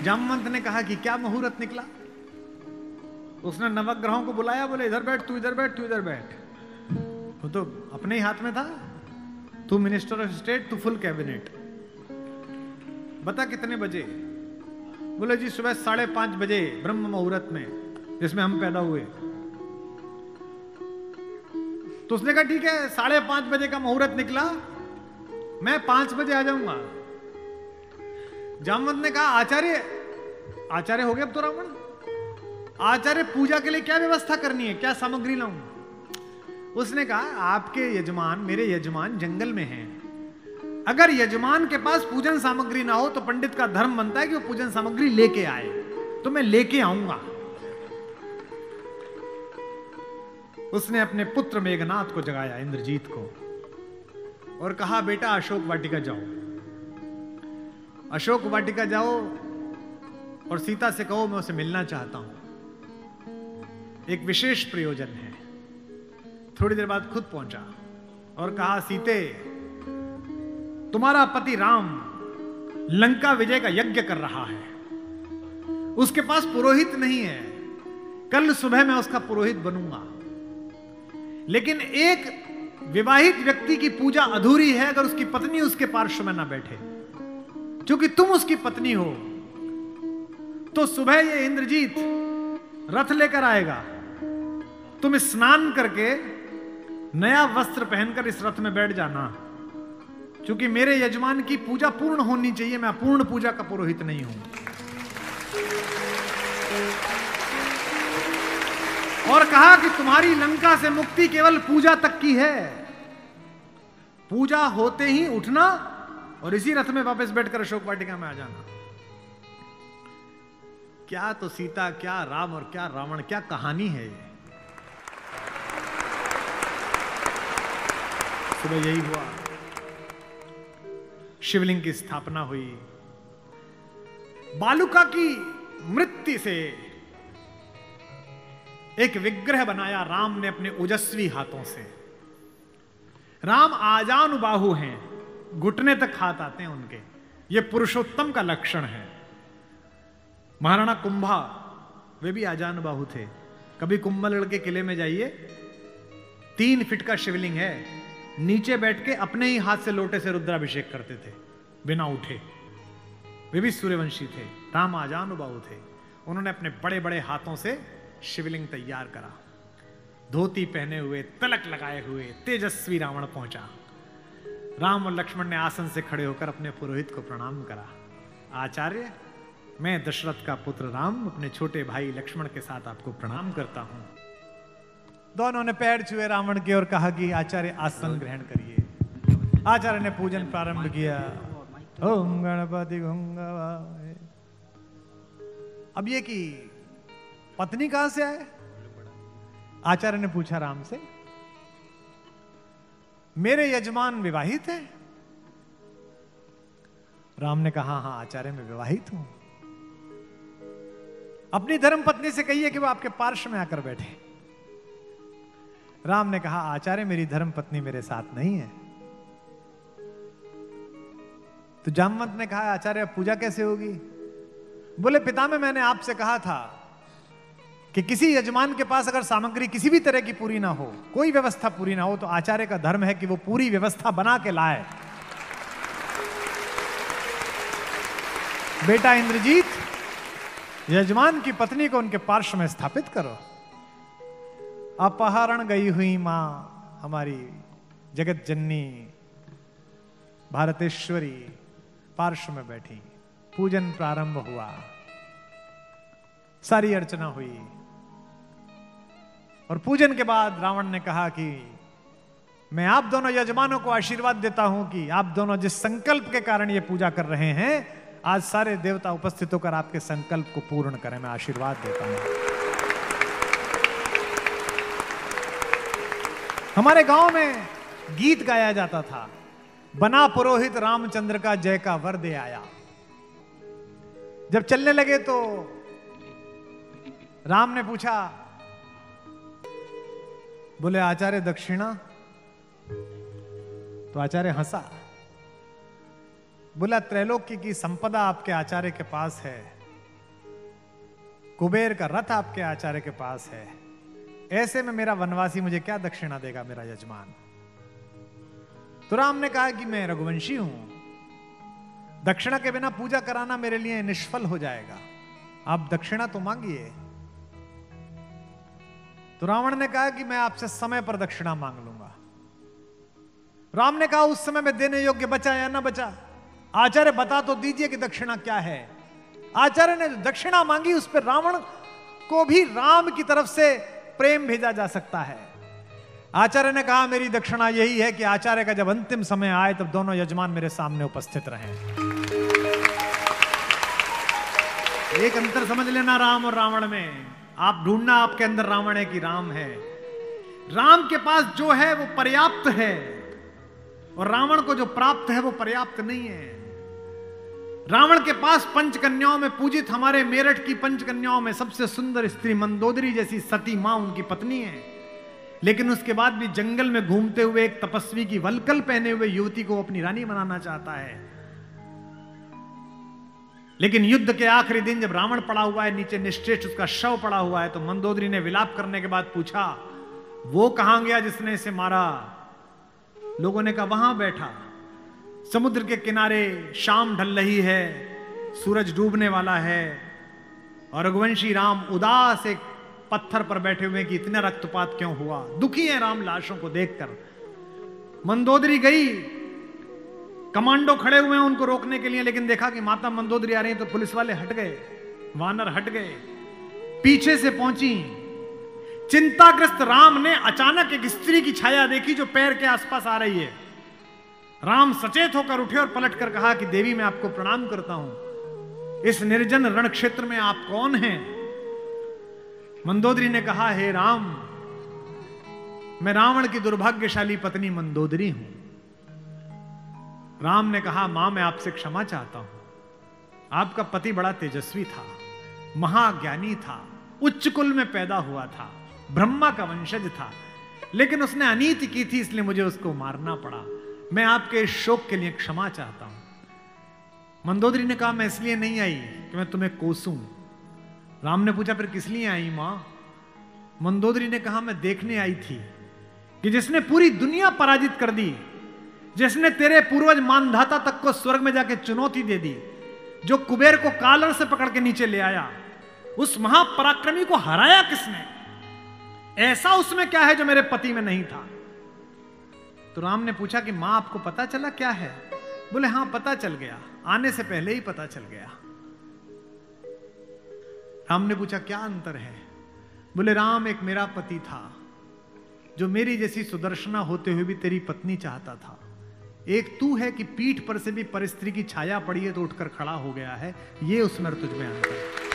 जामवंत ने कहा कि क्या मुहूर्त निकला। उसने नवग्रहों को बुलाया, बोले इधर बैठ, तू इधर बैठ, तू इधर बैठ। वो तो अपने ही हाथ में था, तू मिनिस्टर ऑफ स्टेट, तू फुल कैबिनेट। बता कितने बजे। बोले जी सुबह 5:30 बजे ब्रह्म मुहूर्त में, जिसमें हम पैदा हुए। तो उसने कहा ठीक है 5:30 बजे का मुहूर्त निकला, मैं 5 बजे आ जाऊंगा। जामवंत ने कहा आचार्य हो गए अब तो रावण। आचार्य पूजा के लिए क्या व्यवस्था करनी है, क्या सामग्री लाऊं। उसने कहा आपके यजमान, मेरे यजमान जंगल में हैं, अगर यजमान के पास पूजन सामग्री ना हो तो पंडित का धर्म बनता है कि वो पूजन सामग्री लेके आए, तो मैं लेके आऊंगा। उसने अपने पुत्र मेघनाथ को जगाया, इंद्रजीत को, और कहा बेटा अशोक वाटिका जाओ, अशोक वाटिका जाओ और सीता से कहो मैं उसे मिलना चाहता हूं, एक विशेष प्रयोजन है। थोड़ी देर बाद खुद पहुंचा और कहा सीते तुम्हारा पति राम लंका विजय का यज्ञ कर रहा है, उसके पास पुरोहित नहीं है, कल सुबह मैं उसका पुरोहित बनूंगा, लेकिन एक विवाहित व्यक्ति की पूजा अधूरी है अगर उसकी पत्नी उसके पार्श्व में ना बैठे। क्योंकि तुम उसकी पत्नी हो तो सुबह ये इंद्रजीत रथ लेकर आएगा, तुम स्नान करके नया वस्त्र पहनकर इस रथ में बैठ जाना, क्योंकि मेरे यजमान की पूजा पूर्ण होनी चाहिए, मैं अपूर्ण पूजा का पुरोहित नहीं हूं। और कहा कि तुम्हारी लंका से मुक्ति केवल पूजा तक की है, पूजा होते ही उठना और इसी रथ में वापस बैठकर अशोक वाटिका में आ जाना। क्या तो सीता, क्या राम और क्या रावण, क्या कहानी है ये। सुबह यही हुआ, शिवलिंग की स्थापना हुई, बालुका की मृत्यु से एक विग्रह बनाया राम ने अपने ओजस्वी हाथों से। राम आजानुबाहु हैं, घुटने तक हाथ आते हैं उनके, ये पुरुषोत्तम का लक्षण है। महाराणा कुंभा वे भी आजानुबाहु थे। कभी कुंभलगढ़ के किले में जाइए, 3 फीट का शिवलिंग है, नीचे बैठ के अपने ही हाथ से लोटे से रुद्राभिषेक करते थे बिना उठे। वे भी सूर्यवंशी थे। राम आजानुबाहु थे, उन्होंने अपने बड़े बड़े हाथों से शिवलिंग तैयार करा। धोती पहने हुए, तिलक लगाए हुए तेजस्वी रावण पहुंचा। राम और लक्ष्मण ने आसन से खड़े होकर अपने पुरोहित को प्रणाम करा। आचार्य, मैं दशरथ का पुत्र राम अपने छोटे भाई लक्ष्मण के साथ आपको प्रणाम करता हूं। दोनों ने पैर छुए रावण की और कहा कि आचार्य आसन ग्रहण करिए। आचार्य ने पूजन प्रारंभ किया। ओम गणपति गंगावाय। अब ये कि पत्नी कहां से आए? आचार्य ने पूछा राम से। मेरे यजमान विवाहित हैं? राम ने कहा हां आचार्य मैं विवाहित हूं। अपनी धर्म पत्नी से कहिए कि वो आपके पार्श्व में आकर बैठे। राम ने कहा आचार्य मेरी धर्म पत्नी मेरे साथ नहीं है। तो जामवंत ने कहा आचार्य पूजा कैसे होगी? बोले पितामह मैंने आपसे कहा था कि किसी यजमान के पास अगर सामग्री किसी भी तरह की पूरी ना हो, कोई व्यवस्था पूरी ना हो, तो आचार्य का धर्म है कि वो पूरी व्यवस्था बना के लाए। बेटा इंद्रजीत, यजमान की पत्नी को उनके पार्श्व में स्थापित करो। अपहरण गई हुई मां हमारी जगत जननी भारतेश्वरी पार्श्व में बैठी। पूजन प्रारंभ हुआ, सारी अर्चना हुई और पूजन के बाद रावण ने कहा कि मैं आप दोनों यजमानों को आशीर्वाद देता हूं कि आप दोनों जिस संकल्प के कारण ये पूजा कर रहे हैं, आज सारे देवता उपस्थित होकर आपके संकल्प को पूर्ण करें। मैं आशीर्वाद देता हूं। हमारे गांव में गीत गाया जाता था, बना पुरोहित रामचंद्र का जय का वर दे आया। जब चलने लगे तो राम ने पूछा, बोले आचार्य दक्षिणा? तो आचार्य हंसा। बोला त्रैलोक्य की संपदा आपके आचार्य के पास है, कुबेर का रथ आपके आचार्य के पास है, ऐसे में मेरा वनवासी मुझे क्या दक्षिणा देगा मेरा यजमान? तो राम ने कहा कि मैं रघुवंशी हूं, दक्षिणा के बिना पूजा कराना मेरे लिए निष्फल हो जाएगा, आप दक्षिणा तो मांगिए। तो रावण ने कहा कि मैं आपसे समय पर दक्षिणा मांग लूंगा। राम ने कहा उस समय में देने योग्य बचा या ना बचा? आचार्य बता तो दीजिए कि दक्षिणा क्या है। आचार्य ने दक्षिणा मांगी, उस पर रावण को भी राम की तरफ से प्रेम भेजा जा सकता है। आचार्य ने कहा मेरी दक्षिणा यही है कि आचार्य का जब अंतिम समय आए तब दोनों यजमान मेरे सामने उपस्थित रहें। एक अंतर समझ लेना राम और रावण में। आप ढूंढना आपके अंदर रावण है कि राम है। राम के पास जो है वो पर्याप्त है और रावण को जो प्राप्त है वो पर्याप्त नहीं है। रावण के पास पंचकन्याओं में पूजित हमारे मेरठ की पंचकन्याओं में सबसे सुंदर स्त्री मंदोदरी जैसी सती मां उनकी पत्नी है, लेकिन उसके बाद भी जंगल में घूमते हुए एक तपस्वी की वलकल पहने हुए युवती को अपनी रानी बनाना चाहता है। लेकिन युद्ध के आखिरी दिन जब रावण पड़ा हुआ है नीचे, निश्चेष्ट उसका शव पड़ा हुआ है, तो मंदोदरी ने विलाप करने के बाद पूछा वो कहां गया जिसने इसे मारा? लोगों ने कहा वहां बैठा। समुद्र के किनारे शाम ढल रही है, सूरज डूबने वाला है और रघुवंशी राम उदास एक पत्थर पर बैठे हुए कि इतना रक्तपात क्यों हुआ, दुखी है राम लाशों को देखकर। मंदोदरी गई, कमांडो खड़े हुए हैं उनको रोकने के लिए, लेकिन देखा कि माता मंदोदरी आ रही है तो पुलिस वाले हट गए, वानर हट गए। पीछे से पहुंची, चिंताग्रस्त राम ने अचानक एक स्त्री की छाया देखी जो पैर के आसपास आ रही है। राम सचेत होकर उठे और पलटकर कहा कि देवी मैं आपको प्रणाम करता हूं, इस निर्जन रण क्षेत्र में आप कौन हैं? मंदोदरी ने कहा हे राम, मैं रावण की दुर्भाग्यशाली पत्नी मंदोदरी हूं। राम ने कहा मां मैं आपसे क्षमा चाहता हूं, आपका पति बड़ा तेजस्वी था, महाज्ञानी था, उच्च कुल में पैदा हुआ था, ब्रह्मा का वंशज था, लेकिन उसने अनीति की थी, इसलिए मुझे उसको मारना पड़ा। मैं आपके इस शोक के लिए क्षमा चाहता हूं। मंदोदरी ने कहा, मैं इसलिए नहीं आई कि मैं तुम्हें कोसूं। राम ने पूछा, फिर किस लिए आई मां? मंदोदरी ने कहा, मैं देखने आई थी कि जिसने पूरी दुनिया पराजित कर दी, जिसने तेरे पूर्वज मानधाता तक को स्वर्ग में जाके चुनौती दे दी, जो कुबेर को कालर से पकड़ के नीचे ले आया, उस महापराक्रमी को हराया किसने? ऐसा उसमें क्या है जो मेरे पति में नहीं था? तो राम ने पूछा कि मां आपको पता चला क्या है? बोले हां पता चल गया, आने से पहले ही पता चल गया। राम ने पूछा क्या अंतर है? बोले राम, एक मेरा पति था जो मेरी जैसी सुदर्शना होते हुए भी तेरी पत्नी चाहता था। एक तू है कि पीठ पर से भी परस्त्री की छाया पड़ी है तो उठकर खड़ा हो गया है। ये उसमें तुझ में अंतर है।